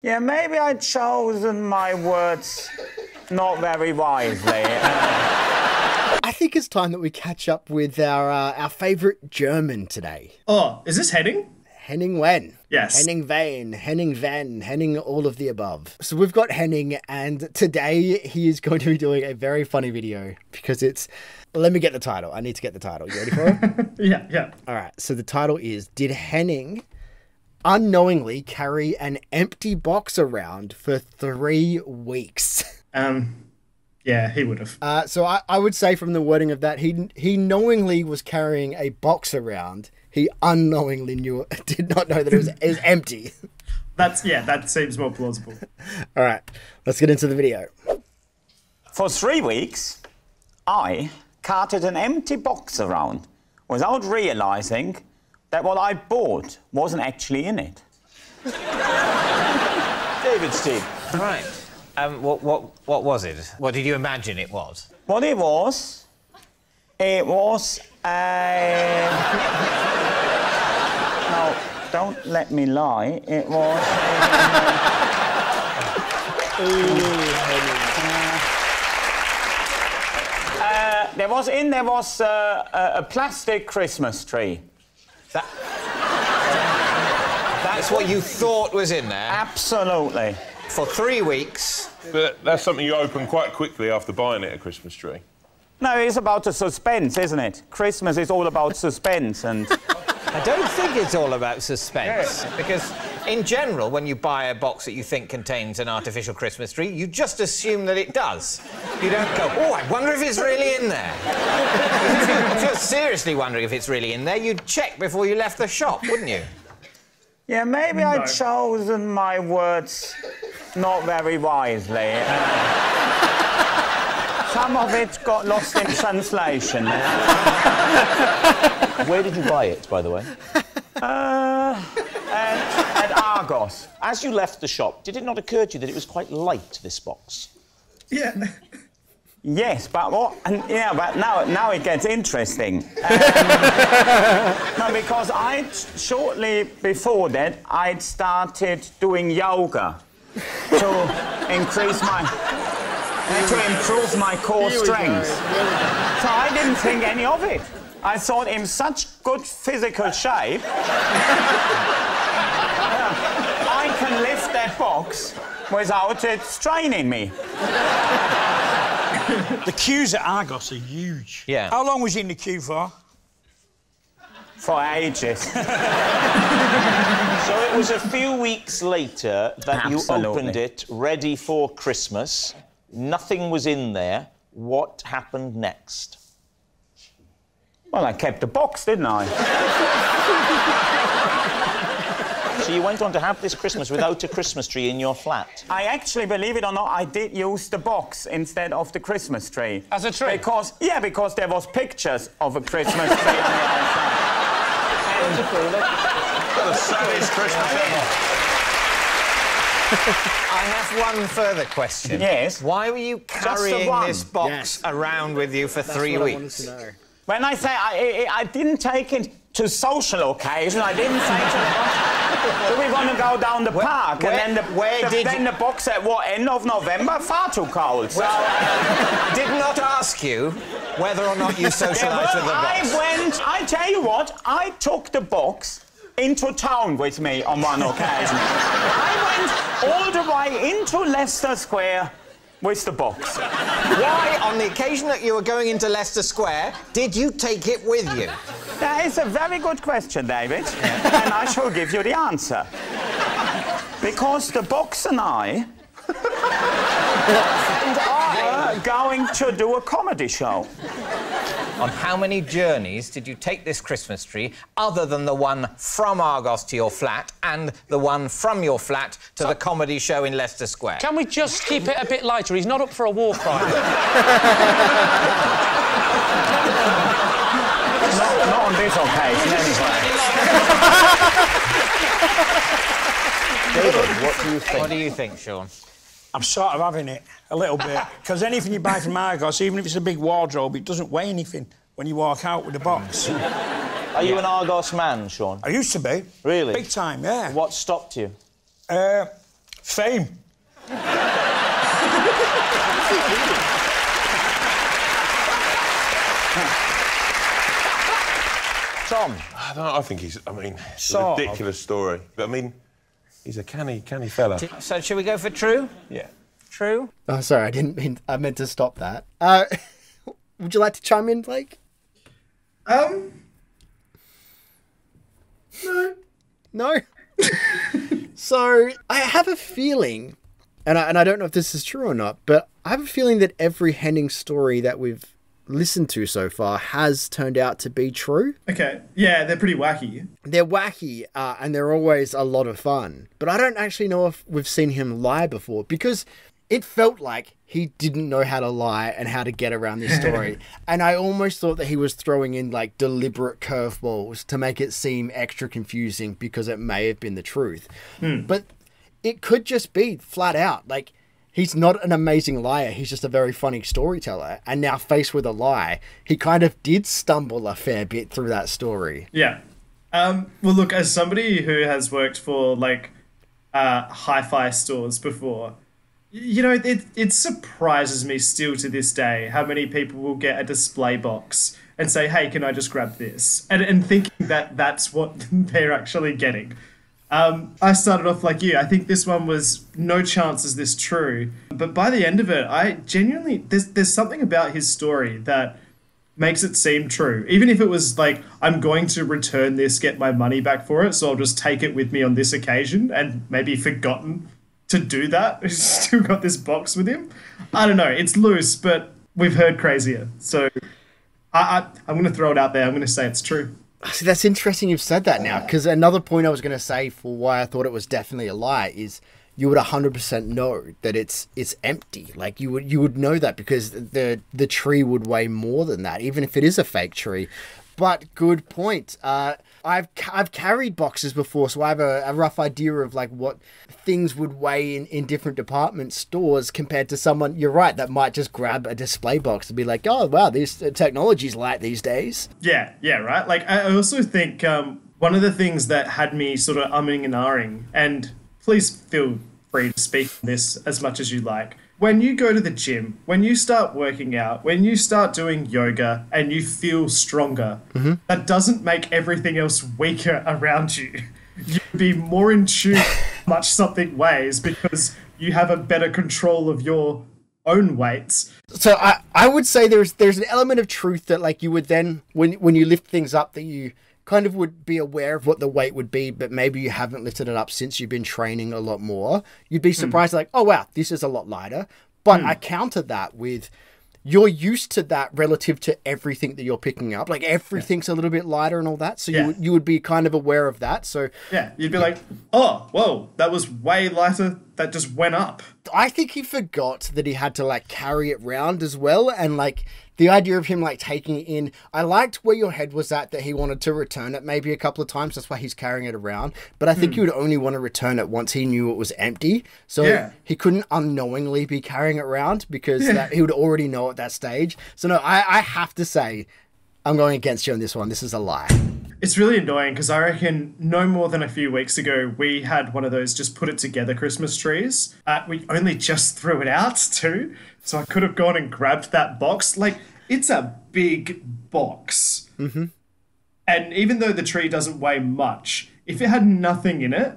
Yeah, maybe I'd chosen my words not very wisely. I think it's time that we catch up with our favourite German today. Oh, is this Henning? Henning Wehn. Yes. Henning Wehn, Henning Wehn, Henning all of the above. So we've got Henning, and today he is going to be doing a very funny video because it's... Let me get the title. I need to get the title. You ready for it? Yeah. All right, so the title is, Did Henning unknowingly carry an empty box around for 3 weeks? Yeah, he would have. So I would say from the wording of that, he knowingly was carrying a box around. He unknowingly did not know that it was empty. That seems more plausible. All right, let's get into the video. For 3 weeks, I carted an empty box around without realising that what I bought wasn't actually in it. David's team. Right. What was it? What did you imagine it was? What it was a... No, don't let me lie. It was... There was a plastic Christmas tree. That's what you thought was in there? Absolutely. For 3 weeks. But that's something you open quite quickly after buying it, a Christmas tree. No, it's about the suspense, isn't it? Christmas is all about suspense and... I don't think it's all about suspense, because in general, when you buy a box that you think contains an artificial Christmas tree, you just assume that it does. You don't go, oh, I wonder if it's really in there. If you're seriously wondering if it's really in there, you'd check before you left the shop, wouldn't you? Yeah, maybe I'd chosen my words not very wisely. Some of it got lost in translation. Where did you buy it, by the way? At Argos. As you left the shop, did it not occur to you that it was quite light, this box? Yeah. Yes, but what? Yeah, but now it gets interesting. No, because shortly before that, I'd started doing yoga to improve my core strength. So I didn't think any of it. I thought in such good physical shape, I can lift that box without it straining me. The queues at Argos are huge. Yeah. How long was you in the queue for? For ages. So it was a few weeks later that you opened it, ready for Christmas. Nothing was in there. What happened next? Well, I kept the box, didn't I? So you went on to have this Christmas without a Christmas tree in your flat? I actually, believe it or not, I did use the box instead of the Christmas tree. As a tree? Because there was pictures of a Christmas tree on the outside. The saddest Christmas ever. I have one further question. Yes? Why were you carrying this box around with you for 3 weeks? When I say I didn't take it to social occasion, I didn't say do we want to go down the park? And then the box at what, end of November? Far too cold. So, I did not ask you whether or not you socialised with the box. I tell you what, I took the box into town with me on one occasion. I went all the way into Leicester Square with the box. Why, on the occasion that you were going into Leicester Square, did you take it with you? That is a very good question, David, and I shall give you the answer. Because the box and I were going to do a comedy show. On how many journeys did you take this Christmas tree, other than the one from Argos to your flat and the one from your flat to the comedy show in Leicester Square? Can we just keep it a bit lighter? He's not up for a war crime. Not on this occasion, anyway. David, what do you think? What do you think, Sean? I'm sort of having it, a little bit. Because anything you buy from Argos, even if it's a big wardrobe, it doesn't weigh anything when you walk out with the box. Are you an Argos man, Sean? I used to be. Really? Big time, yeah. What stopped you? Fame. Tom? I think he's... I mean, it's a ridiculous story. But, I mean, he's a canny fella. So, should we go for true? Yeah. True? Oh, sorry, I meant to stop that. Would you like to chime in, Blake? No. No? So, I have a feeling, and I don't know if this is true or not, but I have a feeling that every Henning story that we've listened to so far has turned out to be true. Okay. Yeah, they're pretty wacky. They're wacky, and they're always a lot of fun. But I don't actually know if we've seen him lie before, because it felt like he didn't know how to lie and how to get around this story. And I almost thought that he was throwing in like deliberate curveballs to make it seem extra confusing because it may have been the truth. But it could just be flat out like, he's not an amazing liar. He's just a very funny storyteller. And now faced with a lie, he kind of did stumble a fair bit through that story. Yeah. Well, look, as somebody who has worked for like hi-fi stores before, you know, it surprises me still to this day how many people will get a display box and say, hey, can I just grab this? And thinking that that's what they're actually getting. I started off like you. I think this one was no chance is this true. But by the end of it, I genuinely... There's something about his story that makes it seem true. Even if it was like, I'm going to return this, get my money back for it, so I'll just take it with me on this occasion, and maybe forgotten to do that. He's still got this box with him. I don't know. It's loose, but we've heard crazier. So I'm going to throw it out there. I'm going to say it's true. See, that's interesting you've said that now, because another point I was going to say for why I thought it was definitely a lie is you would 100% know that it's empty. Like you would know that because the tree would weigh more than that, even if it is a fake tree. But good point. I've carried boxes before, so I have a rough idea of like what things would weigh in different department stores compared to someone, you're right, that might just grab a display box and be like, oh, wow, this technology's light these days. Yeah, right? Like, I also think one of the things that had me sort of umming and ahhing, and please feel free to speak on this as much as you like, when you go to the gym, when you start working out, when you start doing yoga and you feel stronger, that doesn't make everything else weaker around you. You'd be more in tune how much something weighs because you have a better control of your own weights. So I would say there's an element of truth that like you would then, when you lift things up, that you kind of would be aware of what the weight would be, but maybe you haven't lifted it up since you've been training a lot more. You'd be surprised like, oh wow, this is a lot lighter. But I countered that with, you're used to that relative to everything that you're picking up. Like everything's a little bit lighter and all that. So you would be kind of aware of that. So yeah, you'd be like, oh, whoa, that was way lighter. That just went up. I think he forgot that he had to like carry it round as well. And like the idea of him like taking it in, I liked where your head was at, that he wanted to return it maybe a couple of times. That's why he's carrying it around. But I think he would only want to return it once he knew it was empty. So he couldn't unknowingly be carrying it around because he would already know at that stage. So no, I have to say, I'm going against you on this one. This is a lie. It's really annoying because I reckon no more than a few weeks ago, we had one of those just put it together Christmas trees. We only just threw it out too. So I could have gone and grabbed that box. Like, it's a big box. And even though the tree doesn't weigh much, if it had nothing in it,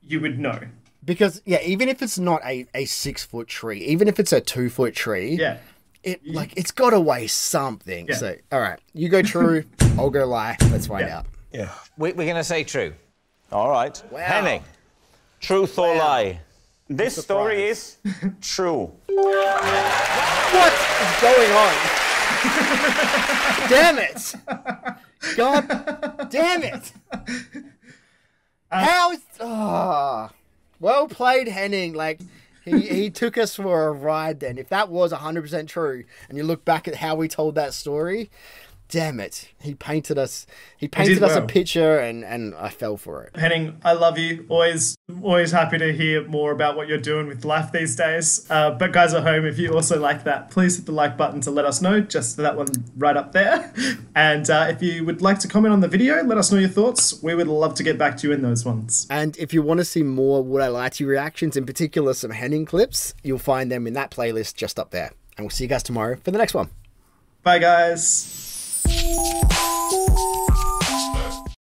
you would know. Because, yeah, even if it's not a 6-foot tree, even if it's a 2-foot tree, it's got to weigh something. Yeah. So, all right, you go true, I'll go lie. Let's find out. Yeah. We're going to say true. All right. Wow. Henning, truth or lie? This story is true. What is going on? Damn it! God damn it! Well played, Henning. Like, he took us for a ride then. If that was 100% true, and you look back at how we told that story, damn it. He painted us a picture and I fell for it. Henning, I love you. Always happy to hear more about what you're doing with life these days. But guys at home, if you also like that, please hit the like button to let us know, just for that one right up there. And if you would like to comment on the video, let us know your thoughts. We would love to get back to you in those ones. And if you want to see more Would I Lie to You reactions, in particular some Henning clips, you'll find them in that playlist just up there. And we'll see you guys tomorrow for the next one. Bye, guys.